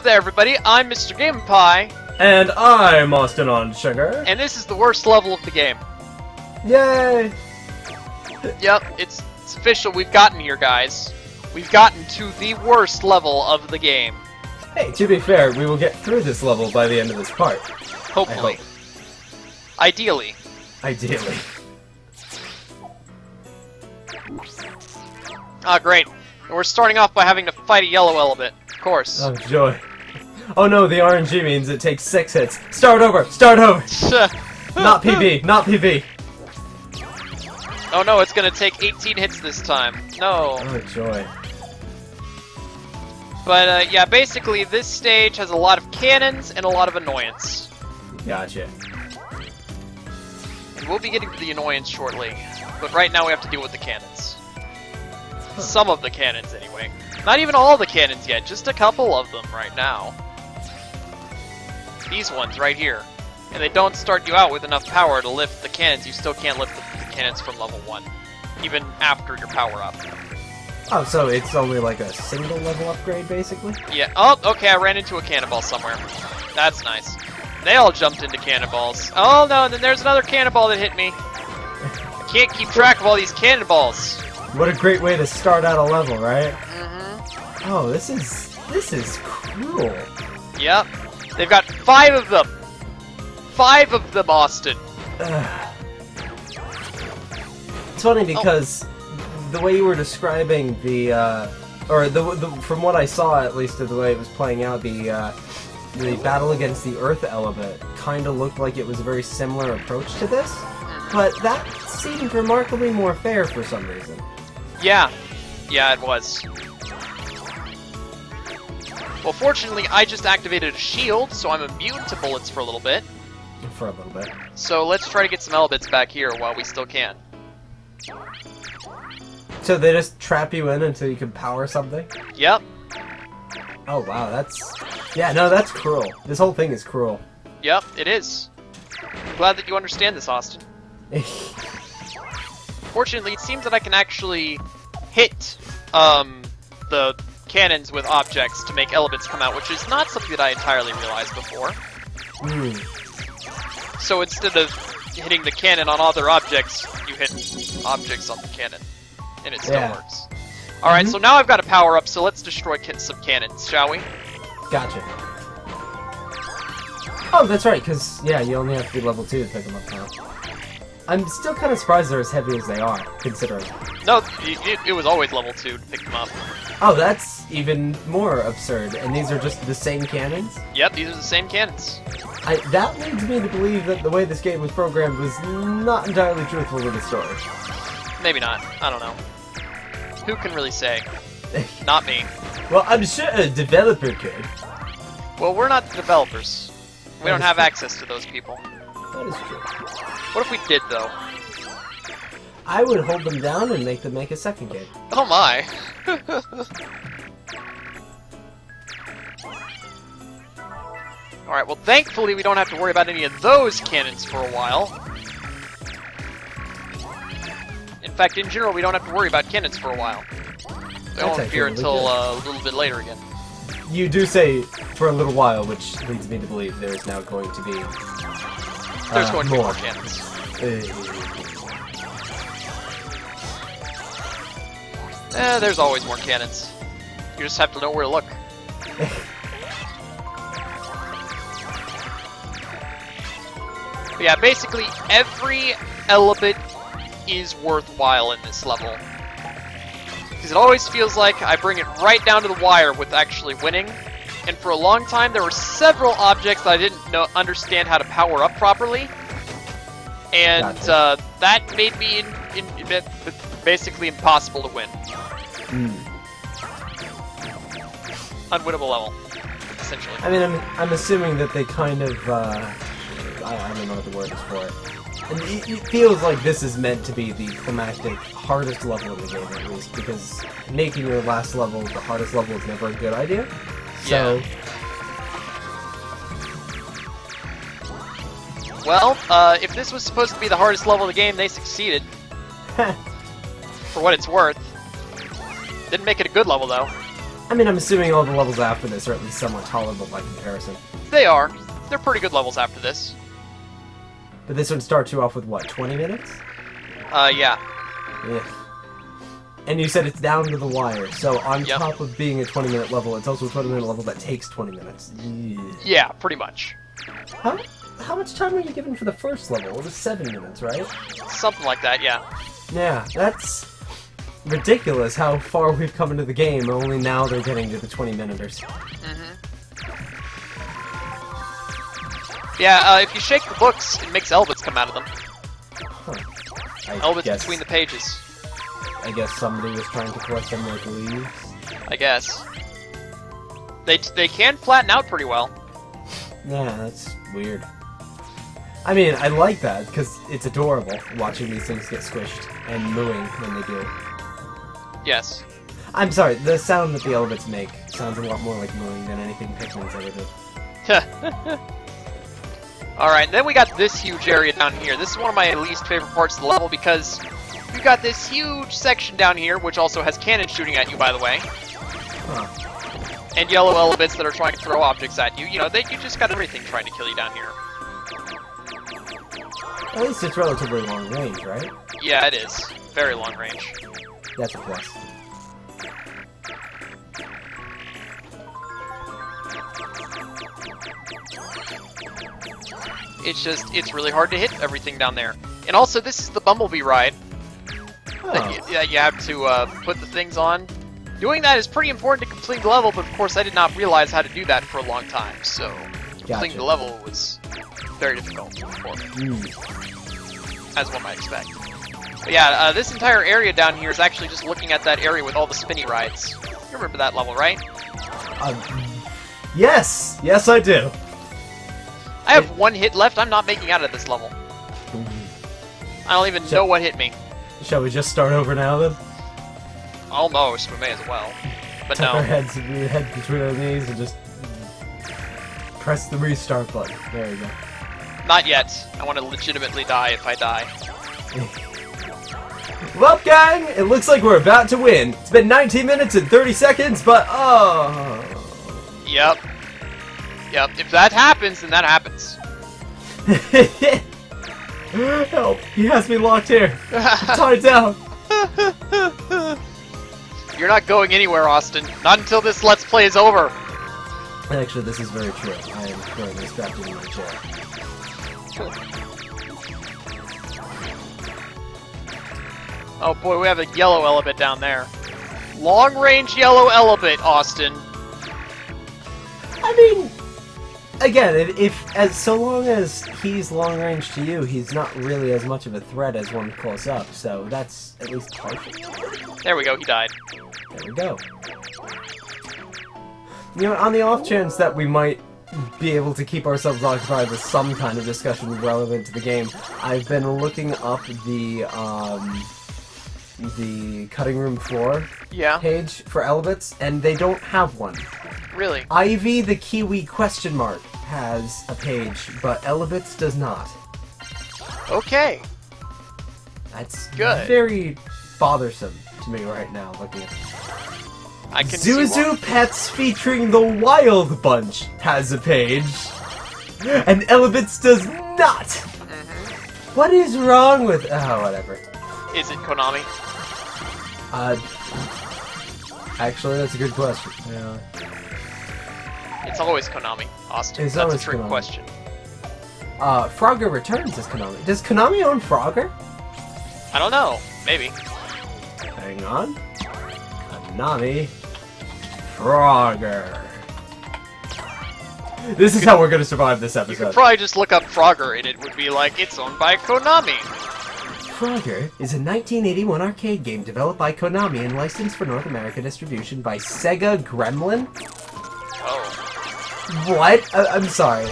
there, everybody. I'm Mr. Gaiman. And I'm Austin on Sugar. And this is the worst level of the game. Yay! Yep, it's official. We've gotten here, guys. We've gotten to the worst level of the game. Hey, to be fair, we will get through this level by the end of this part. Hopefully. Ideally. Ideally. Ah, great. And we're starting off by having to fight a yellow Elebit. Of course. Oh, joy. Oh no, the RNG means it takes 6 hits. Start over! Start over! Not PB! Not PB! Oh no, it's gonna take 18 hits this time. No. Oh, joy. But, yeah, basically, this stage has a lot of cannons and a lot of annoyance. Gotcha. And we'll be getting to the annoyance shortly. But right now we have to deal with the cannons. Some of the cannons, anyway. Not even all the cannons yet, just a couple of them right now. These ones right here. And they don't start you out with enough power to lift the cannons. You still can't lift the cannons from level 1. Even after your power up. Oh, so it's only like a single level upgrade, basically? Yeah. Oh, okay, I ran into a cannonball somewhere. That's nice. They all jumped into cannonballs. Oh no, and then there's another cannonball that hit me. I can't keep track of all these cannonballs. What a great way to start out a level, right? Mm-hmm. Oh, this is cruel. Yep. They've got 5 of them. 5 of them, Austin. It's funny because the way you were describing the, from what I saw at least of the way it was playing out, the battle against the Earth Elebit kind of looked like it was a very similar approach to this, but that seemed remarkably more fair for some reason. Yeah. Yeah, it was. Well, fortunately, I just activated a shield, so I'm immune to bullets for a little bit. For a little bit. So let's try to get some Elebits back here while we still can. So they just trap you in until you can power something? Yep. Oh wow, that's... Yeah, no, that's cruel. This whole thing is cruel. Yep, it is. I'm glad that you understand this, Austin. Fortunately, it seems that I can actually hit the cannons with objects to make Elebits come out, which is not something that I entirely realized before. So instead of hitting the cannon on other objects, you hit objects on the cannon. And it still works. Alright, so now I've got a power up, so let's destroy some cannons, shall we? Gotcha. Oh, that's right, because, yeah, you only have to be level 2 to pick them up now. I'm still kind of surprised they're as heavy as they are, considering. No, it was always level 2 to pick them up. Oh, that's even more absurd. And these are just the same cannons? Yep, these are the same cannons. That leads me to believe that the way this game was programmed was not entirely truthful to the story. Maybe not. I don't know. Who can really say? Not me. Well, I'm sure a developer could. Well, we're not the developers. We don't have access to those people. That is true. What if we did, though? I would hold them down and make them make a second game. Oh my. Alright, well thankfully we don't have to worry about any of those cannons for a while. In fact, in general, we don't have to worry about cannons for a while. They won't appear until a little bit later again. You do say for a little while, which leads me to believe there is now going to be... There's going to be more cannons. There's always more cannons. You just have to know where to look. But yeah, basically every Elebit is worthwhile in this level. Because it always feels like I bring it right down to the wire with actually winning. And for a long time there were several objects that I didn't understand how to power up properly. And that made me basically impossible to win. Unwinnable level, essentially. I mean, I'm assuming that they kind of, I don't know what the word is for it. And it feels like this is meant to be the climactic hardest level of the game, at least, because making your last level the hardest level is never a good idea. So... Well, if this was supposed to be the hardest level of the game, they succeeded. For what it's worth. Didn't make it a good level, though. I mean, I'm assuming all the levels after this are at least somewhat tolerable by comparison. They are. They're pretty good levels after this. But this one starts you off with, what, 20 minutes? Yeah. Yeah. And you said it's down to the wire, so on top of being a 20-minute level, it's also a 20-minute level that takes 20 minutes. Yeah, pretty much. How much time were you given for the first level? It was 7 minutes, right? Something like that, yeah. Yeah, that's ridiculous how far we've come into the game, only now they're getting to the 20-minuters. Yeah, if you shake the books, it makes Elebits come out of them. Huh. Elebits between the pages. I guess somebody was trying to collect them like leaves. I guess. They can flatten out pretty well. Yeah, that's weird. I mean, I like that, because it's adorable watching these things get squished and mooing when they do. Yes. I'm sorry, the sound that the Elebits make sounds a lot more like mooing than anything Pikmin's ever did. Alright, then we got this huge area down here. This is one of my least favorite parts of the level because you've got this huge section down here, which also has cannons shooting at you, by the way. Huh. And yellow Elebits that are trying to throw objects at you. You know, you just got everything trying to kill you down here. At least it's relatively long range, right? Yeah, it is. Very long range. That's a plus. It's really hard to hit everything down there. And also, this is the Bumblebee ride. That you have to put the things on. Doing that is pretty important to complete the level, but of course I did not realize how to do that for a long time, so completing the level was very difficult for me. As one might expect. But yeah, this entire area down here is actually just looking at that area with all the spinny rides. You remember that level, right? Yes! Yes, I do. I have one hit left. I'm not making out of this level. I don't even know what hit me. Shall we just start over now, then? Almost. We may as well. But Tuck no. our head between our knees and just press the restart button. There we go. Not yet. I want to legitimately die if I die. Well, gang, it looks like we're about to win. It's been 19 minutes and 30 seconds, but Yep. Yep. If that happens, then that happens. Help! He has me locked here. Tied down. You're not going anywhere, Austin. Not until this Let's Play is over. Actually, this is very true. I am currently strapped into my chair. Oh boy, we have a yellow Elebit down there. Long-range yellow Elebit, Austin. I mean, again, as so long as he's long range to you, he's not really as much of a threat as one close up. So that's at least partial. There we go. He died. There we go. You know, on the off chance that we might be able to keep ourselves occupied with some kind of discussion relevant to the game, I've been looking up the cutting room floor page for Elebits, and they don't have one. Really? Ivy the Kiwi question mark has a page, but Elebits does not. Okay. That's good. Very bothersome to me right now, looking at it. I can Zuzu Pets featuring the Wild Bunch has a page, and Elebits does not! What is wrong with... Oh, whatever. Is it Konami? Actually, that's a good question. Yeah. It's always Konami, Austin. It's That's always a trick Konami. question. Frogger Returns is Konami. Does Konami own Frogger? I don't know. Maybe. Hang on. Konami. Frogger. This is how we're gonna survive this You episode. could probably just look up Frogger and it would be like, it's owned by Konami. Frogger is a 1981 arcade game developed by Konami and licensed for North America distribution by Sega Gremlin. Oh. What? I'm sorry.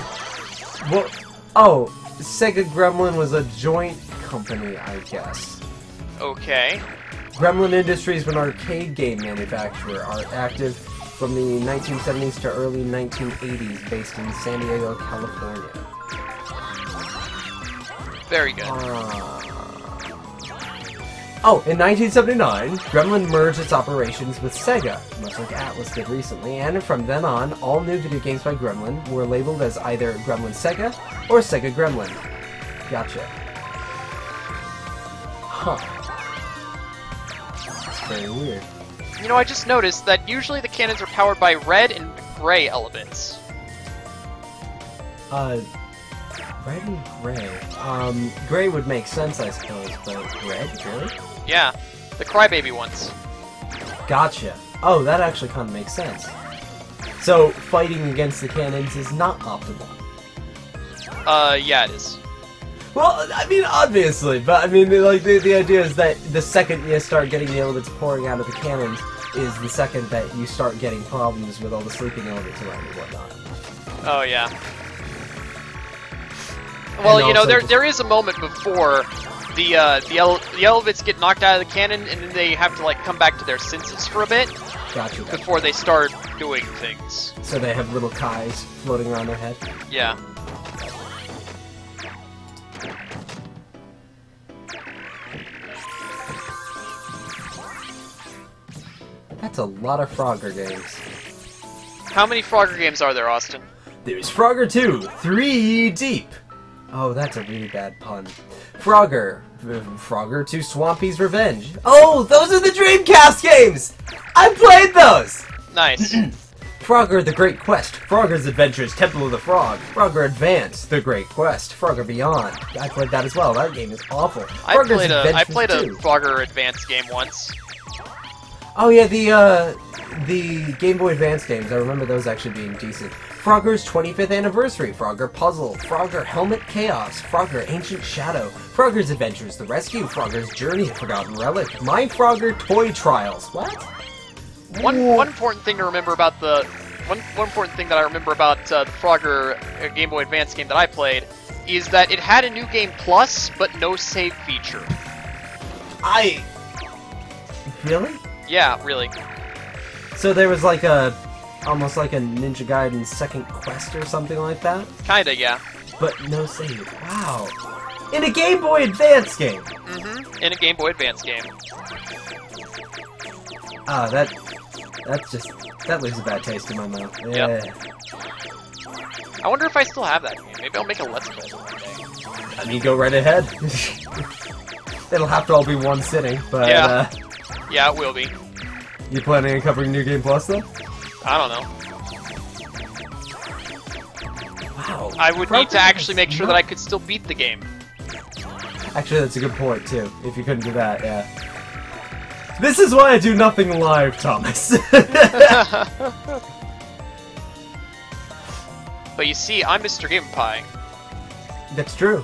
Well, oh, Sega Gremlin was a joint company, I guess. Okay. Gremlin Industries was an arcade game manufacturer, active from the 1970s to early 1980s, based in San Diego, California. Very good. Oh, in 1979, Gremlin merged its operations with Sega, much like Atlas did recently, and from then on, all new video games by Gremlin were labeled as either Gremlin Sega or Sega Gremlin. Gotcha. Huh. That's very weird. You know, I just noticed that usually the cannons are powered by red and gray Elebits. Red and gray. Gray would make sense, I suppose, but red, really? Yeah, the Crybaby ones. Gotcha. Oh, that actually kind of makes sense. So, fighting against the cannons is not optimal. Yeah, it is. Well, I mean, obviously, but I mean, like, the idea is that the second you start getting the elements pouring out of the cannons is the second that you start getting problems with all the sleeping elements around and whatnot. Oh, yeah. Well, you know, there is a moment before the Elebits get knocked out of the cannon, and then they have to, like, come back to their senses for a bit. Gotcha. Before they start doing things. So they have little Kais floating around their head? Yeah. That's a lot of Frogger games. How many Frogger games are there, Austin? There's Frogger 2, 3 deep. Oh, that's a really bad pun. Frogger 2 Swampy's Revenge. Oh, those are the Dreamcast games! I played those! Nice. Frogger The Great Quest, Frogger's Adventures, Temple of the Frog, Frogger Advance, The Great Quest, Frogger Beyond. I played that as well. That game is awful. I played a Frogger Advance game once. Oh yeah, the Game Boy Advance games. I remember those actually being decent. Frogger's 25th Anniversary, Frogger Puzzle, Frogger Helmet Chaos, Frogger Ancient Shadow, Frogger's Adventures The Rescue, Frogger's Journey, Forgotten Relic, My Frogger Toy Trials. What? One important thing to remember about the one important thing that I remember about the Frogger Game Boy Advance game that I played is that it had a new game plus, but no save feature. Really? Yeah, really. So there was like almost like a Ninja Gaiden second quest or something like that? Kinda, yeah. But no save. Wow. In a Game Boy Advance game! Mm-hmm. In a Game Boy Advance game. Ah, that leaves a bad taste in my mouth. Yeah. Yep. I wonder if I still have that game. Maybe I'll make a Let's Play one day. I mean, go right ahead. It'll have to all be one sitting, but yeah. Yeah, it will be. You planning on covering New Game Plus, though? I don't know. Wow. I would need to actually make sure that I could still beat the game. Actually, that's a good point, too. If you couldn't do that, yeah. This is why I do nothing live, Thomas. But you see, I'm Mr. Game Pie. That's true.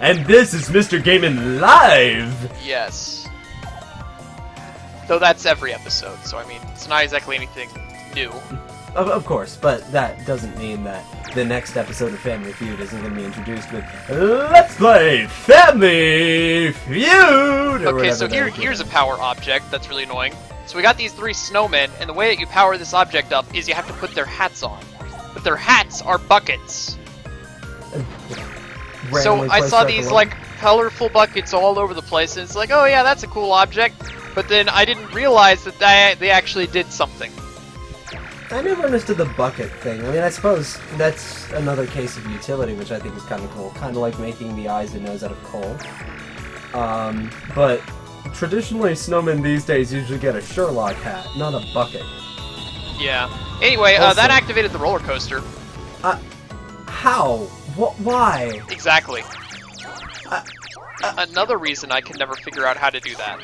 And this is Mr. Gaiman Live! Yes. Though that's every episode, so I mean, it's not exactly anything new. Of course, but that doesn't mean that the next episode of Family Feud isn't going to be introduced with Let's Play Family Feud! Okay, so here's a power object that's really annoying. So we got these three snowmen, and the way that you power this object up is you have to put their hats on. But their hats are buckets. So I saw these, like, colorful buckets all over the place, and it's like, oh yeah, that's a cool object. But then I didn't realize that they actually did something. I never understood the bucket thing. I mean, I suppose that's another case of utility, which I think is kind of cool. Kind of like making the eyes and nose out of coal. But traditionally, snowmen these days usually get a Sherlock hat, not a bucket. Yeah. Anyway, Also, that activated the roller coaster. How? Why? Exactly. Another reason I can never figure out how to do that.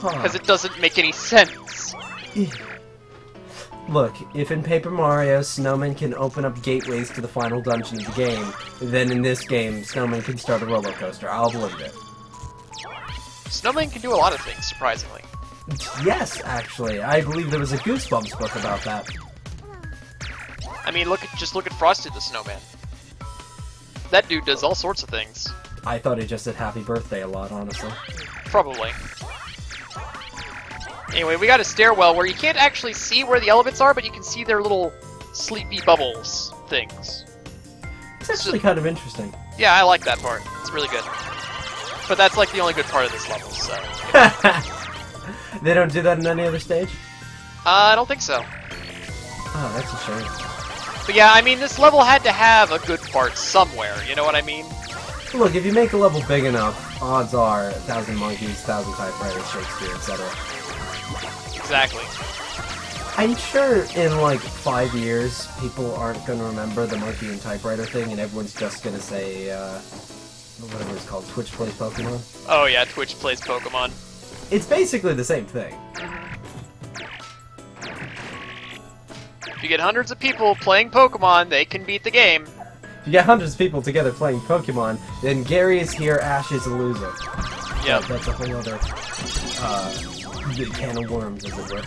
Because it doesn't make any sense. Look, if in Paper Mario, snowmen can open up gateways to the final dungeon of the game, then in this game, snowmen can start a roller coaster. I'll believe it. Snowmen can do a lot of things, surprisingly. Yes, actually. I believe there was a Goosebumps book about that. I mean, just look at Frosty the Snowman. That dude does all sorts of things. I thought he just said happy birthday a lot, honestly. Probably. Anyway, we got a stairwell where you can't actually see where the Elebits are, but you can see their little sleepy bubbles things. It's actually kind of interesting. Yeah, I like that part. It's really good. But that's like the only good part of this level, so... You know. They don't do that in any other stage? I don't think so. Oh, that's a shame. But yeah, I mean, this level had to have a good part somewhere, you know what I mean? Look, if you make a level big enough, odds are 1,000 monkeys, 1,000 typewriters, Shakespeare, etc. Exactly. I'm sure in like 5 years, people aren't going to remember the monkey and typewriter thing, and everyone's just going to say, whatever it's called, Twitch plays Pokemon. Oh yeah, Twitch plays Pokemon. It's basically the same thing. If you get hundreds of people playing Pokemon, they can beat the game. If you get hundreds of people together playing Pokemon, then Gary is here, Ash is a loser. Yeah. That's a whole other can of worms, as it were.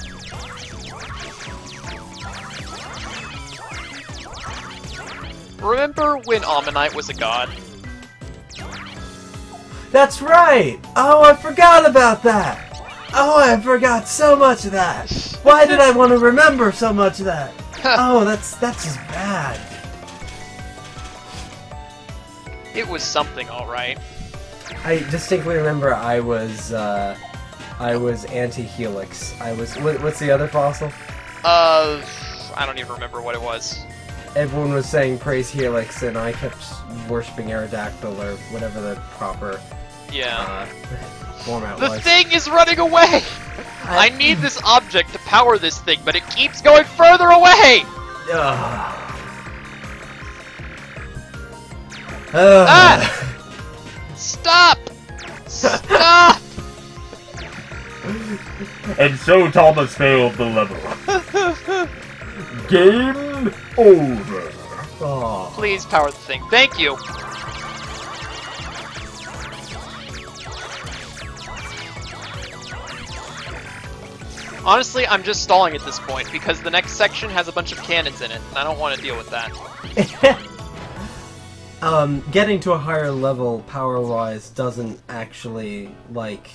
Remember when Ammonite was a god? That's right! Oh, I forgot about that! Oh, I forgot so much of that! Why did I want to remember so much of that? Oh, that's just bad. It was something, alright. I distinctly remember I was anti-Helix. What's the other fossil? I don't even remember what it was. Everyone was saying praise Helix, and I kept worshipping Aerodactyl, or whatever the proper format was. The thing is running away! I need this object to power this thing, but it keeps going further away! Ah! Stop! Stop! And so Thomas failed the level. Game over. Oh. Please power the thing. Thank you. Honestly, I'm just stalling at this point because the next section has a bunch of cannons in it, and I don't want to deal with that. Getting to a higher level power-wise doesn't actually, like,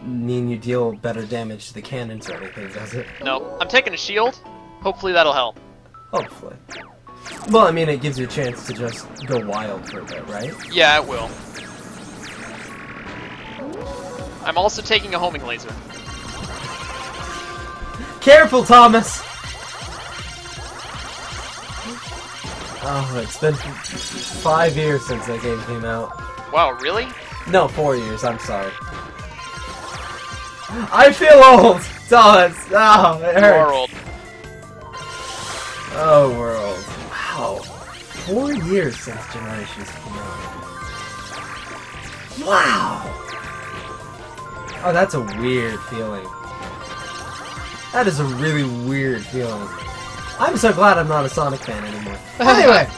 mean you deal better damage to the cannons or anything, does it? No, I'm taking a shield. Hopefully that'll help. Hopefully. Well, I mean, it gives you a chance to just go wild for a bit, right? Yeah, it will. I'm also taking a homing laser. Careful, Thomas! Oh, it's been 5 years since that game came out. Wow, really? No, 4 years, I'm sorry. I feel old! Thomas! Oh, it hurts. You are old. Oh, world. Wow. 4 years since Generations came out. Wow! Oh, that's a weird feeling. That is a really weird feeling. I'm so glad I'm not a Sonic fan anymore. Anyway!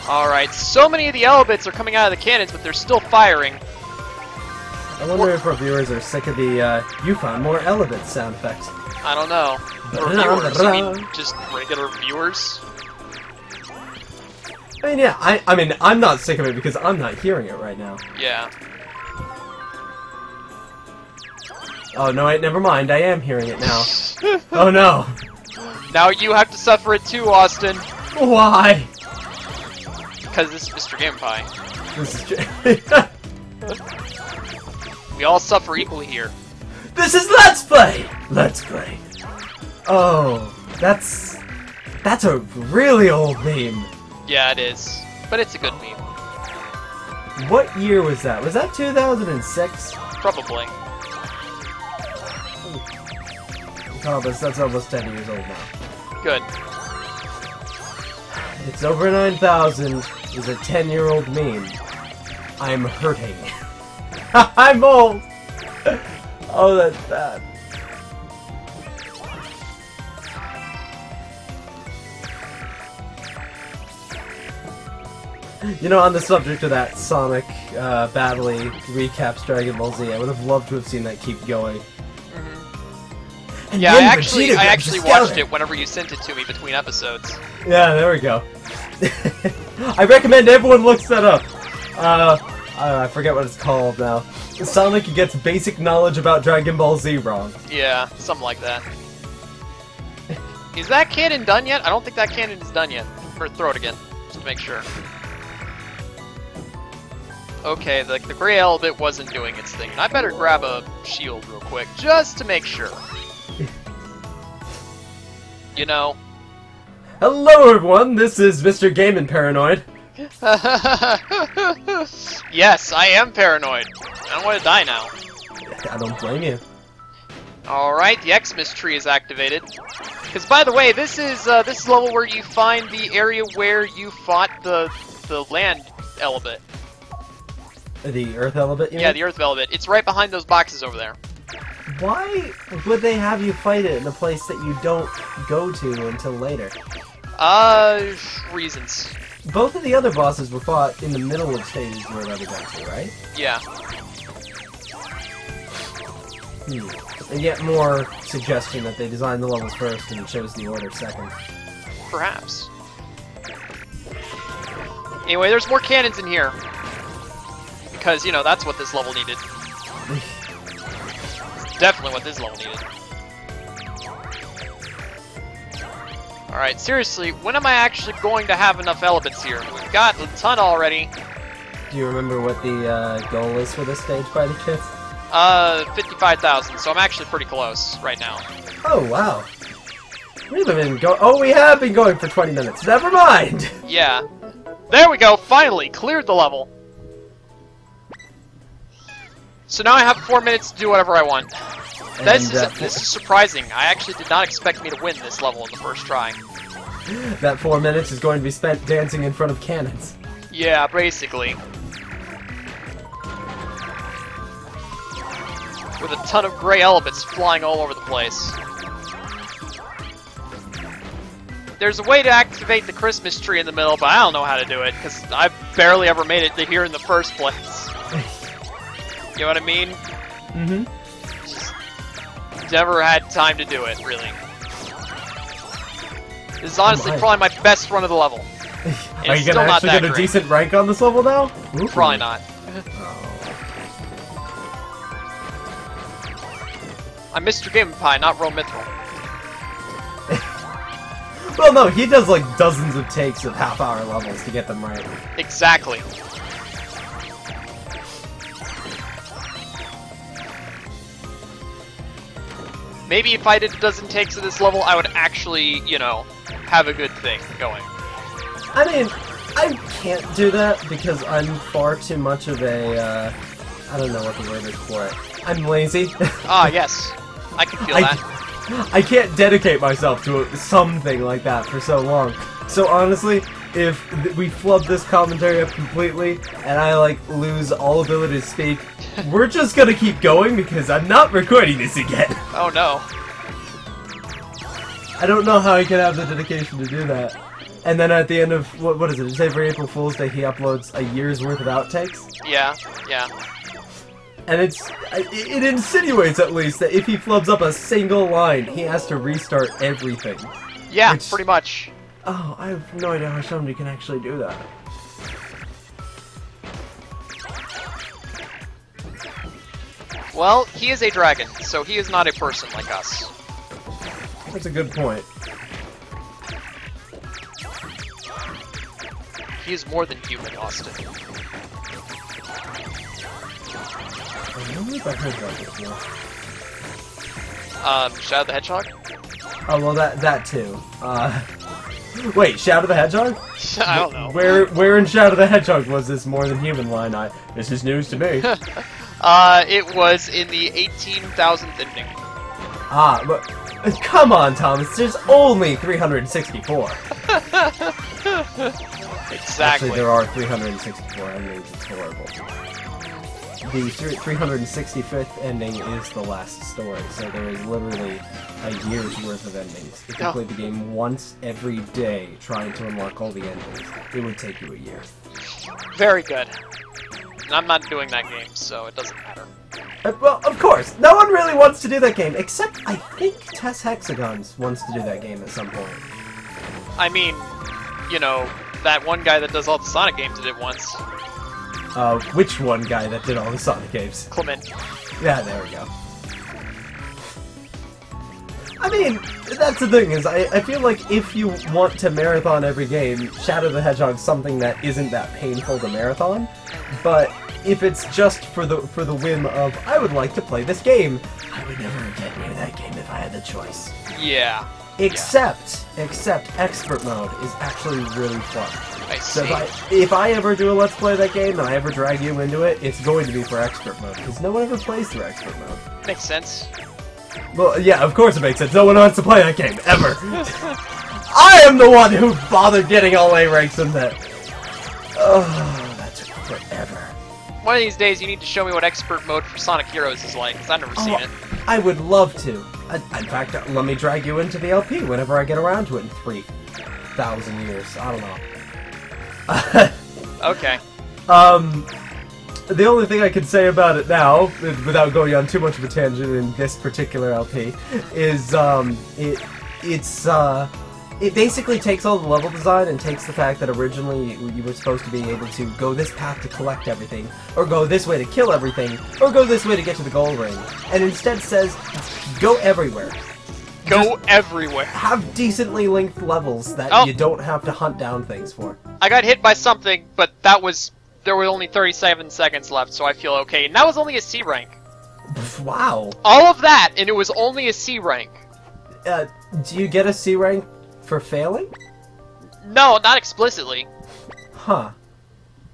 Alright, so many of the Elebits are coming out of the cannons, but they're still firing. I wonder if our viewers are sick of the, you found more Elebits sound effects. I don't know. Or viewers, you mean just regular viewers? I mean, yeah, I mean, I'm not sick of it because I'm not hearing it right now. Yeah. Oh, no, wait, never mind, I am hearing it now. Oh, no. Now you have to suffer it too, Austin. Why? Because this is Mr. Game Pie. This is We all suffer equally here. This is Let's Play! Let's Play. Oh, that's a really old meme. Yeah, it is. But it's a good meme. What year was that? Was that 2006? Probably. Thomas, that's almost 10 years old now. Good. It's over 9,000 is a 10-year-old meme. I'm hurting. I'm old! Oh, that's bad. You know, on the subject of that Sonic Battley recaps Dragon Ball Z, I would have loved to have seen that keep going. And Yeah, then I Vegeta actually grabs the watched skeleton. it whenever you sent it to me between episodes. Yeah, there we go. I recommend everyone looks that up. I forget what it's called now. Sonic gets basic knowledge about Dragon Ball Z wrong. Yeah, something like that. Is that canon done yet? I don't think that canon is done yet. Or throw it again, just to make sure. Okay, the gray Elebit wasn't doing its thing. I better grab a shield real quick, just to make sure. You know. Hello everyone, this is Mr. Gaiman Paranoid. Yes, I am paranoid. I don't want to die now. I don't blame you. Alright, the Xmas tree is activated. Because, by the way, this is level where you find the area where you fought the land Elebit. The Earth Elebit, you mean? Yeah, the Earth Elebit. It's right behind those boxes over there. Why would they have you fight it in a place that you don't go to until later? Reasons. Both of the other bosses were fought in the middle of stage where it eventually, right? Yeah. And yet more suggestion that they designed the levels first and chose the order second. Perhaps. Anyway, there's more cannons in here. Because, you know, that's what this level needed. It's definitely what this level needed. Alright, seriously, when am I actually going to have enough Elebits here? We've got a ton already. Do you remember what the goal is for this stage by the kids? 55,000, so I'm actually pretty close right now. Oh, wow. We have been going for 20 minutes. Never mind! Yeah. There we go, finally! Cleared the level. So now I have 4 minutes to do whatever I want. This is surprising. I actually did not expect me to win this level in the first try. That 4 minutes is going to be spent dancing in front of cannons. Yeah, basically. With a ton of gray Elebits flying all over the place. There's a way to activate the Christmas tree in the middle, but I don't know how to do it, because I barely ever made it to here in the first place. You know what I mean? Mm-hmm. Just never had time to do it, really. This is honestly probably my best run of the level. Are you gonna actually get a decent rank on this level now? Ooh. Probably not. I'm Mr. Game Pie, not Rome Mithril. Well, no, he does like dozens of takes of half-hour levels to get them right. Exactly. Maybe if I did a dozen takes of this level, I would actually, you know, have a good thing going. I mean, I can't do that because I'm far too much of a, I don't know what the word is for it. I'm lazy. Ah, yes. I can feel that. I can't dedicate myself to something like that for so long. So honestly, if we flub this commentary up completely, and I, like, lose all ability to speak, we're just gonna keep going because I'm not recording this again. Oh no. I don't know how he can have the dedication to do that. And then at the end of, what is it, it's every April Fool's Day he uploads a year's worth of outtakes? Yeah, yeah. And it insinuates at least that if he flubs up a single line, he has to restart everything. Yeah, pretty much. Oh, I have no idea how somebody can actually do that. Well, he is a dragon, so he is not a person like us. That's a good point. He is more than human, Austin. I wonder if I heard that before. Shadow the Hedgehog? Oh, well, that too. Wait, Shadow the Hedgehog? I don't know. Where in Shadow the Hedgehog was this more than human line? This is news to me. It was in the 18,000th ending. Ah, but come on, Thomas. There's only 364. Exactly. Actually, there are 364 endings. It's horrible. The 365th ending is the last story, so there is literally a year's worth of endings. If you played the game once every day trying to unlock all the endings, it would take you a year. Very good. And I'm not doing that game, so it doesn't matter. Well, of course, no one really wants to do that game, except I think Tess Hexagons wants to do that game at some point. I mean, you know, that one guy that does all the Sonic games did it once. Which one guy that did all the Sonic games? Clement. Yeah, there we go. I mean, that's the thing, is I feel like if you want to marathon every game, Shadow the Hedgehog's something that isn't that painful to marathon. But if it's just for the whim of, I would like to play this game, I would never get near that game if I had the choice. Yeah. Except Expert Mode is actually really fun. I So see. if I ever do a Let's Play that game and I ever drag you into it, it's going to be for Expert Mode, because no one ever plays through Expert Mode. Makes sense. Well, yeah, of course it makes sense. No one wants to play that game, ever. I am the one who bothered getting all A ranks in that. Oh, that took forever. One of these days, you need to show me what expert mode for Sonic Heroes is like, because I've never seen it. I would love to. In fact, let me drag you into the LP whenever I get around to it in 3,000 years. I don't know. Okay. The only thing I can say about it now, without going on too much of a tangent in this particular LP, is it basically takes all the level design and takes the fact that originally you were supposed to be able to go this path to collect everything, or go this way to kill everything, or go this way to get to the gold ring, and instead says, go everywhere. Go everywhere. Have decently linked levels that you don't have to hunt down things for. I got hit by something, but there were only 37 seconds left, so I feel okay. And that was only a C rank. Wow. All of that, and it was only a C rank. Do you get a C rank for failing? No, not explicitly. Huh.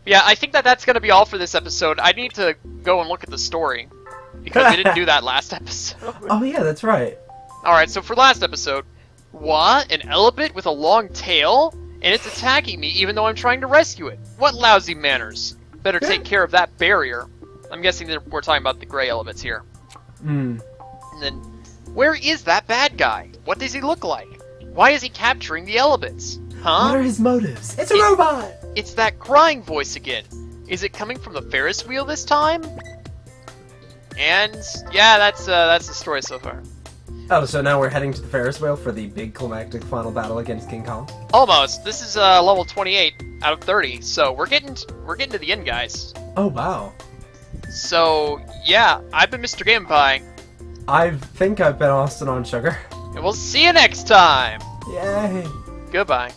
Yeah, I think that's going to be all for this episode. I need to go and look at the story, because we didn't do that last episode. Oh yeah, that's right. Alright, so for last episode, what? An Elebit with a long tail? And it's attacking me even though I'm trying to rescue it. What lousy manners. Better take care of that barrier. I'm guessing that we're talking about the gray Elebits here. Hmm. And then, where is that bad guy? What does he look like? Why is he capturing the Elebits? Huh? What are his motives? It's a robot! It's that crying voice again. Is it coming from the Ferris wheel this time? And yeah, that's the story so far. Oh, so now we're heading to the Ferris wheel for the big climactic final battle against King Kong? Almost. This is level 28 out of 30, so we're getting to the end, guys. Oh wow. So yeah, I've been Mr. Game Pie, I think I've been Austin on Sugar. and we'll see you next time. Yay! Goodbye.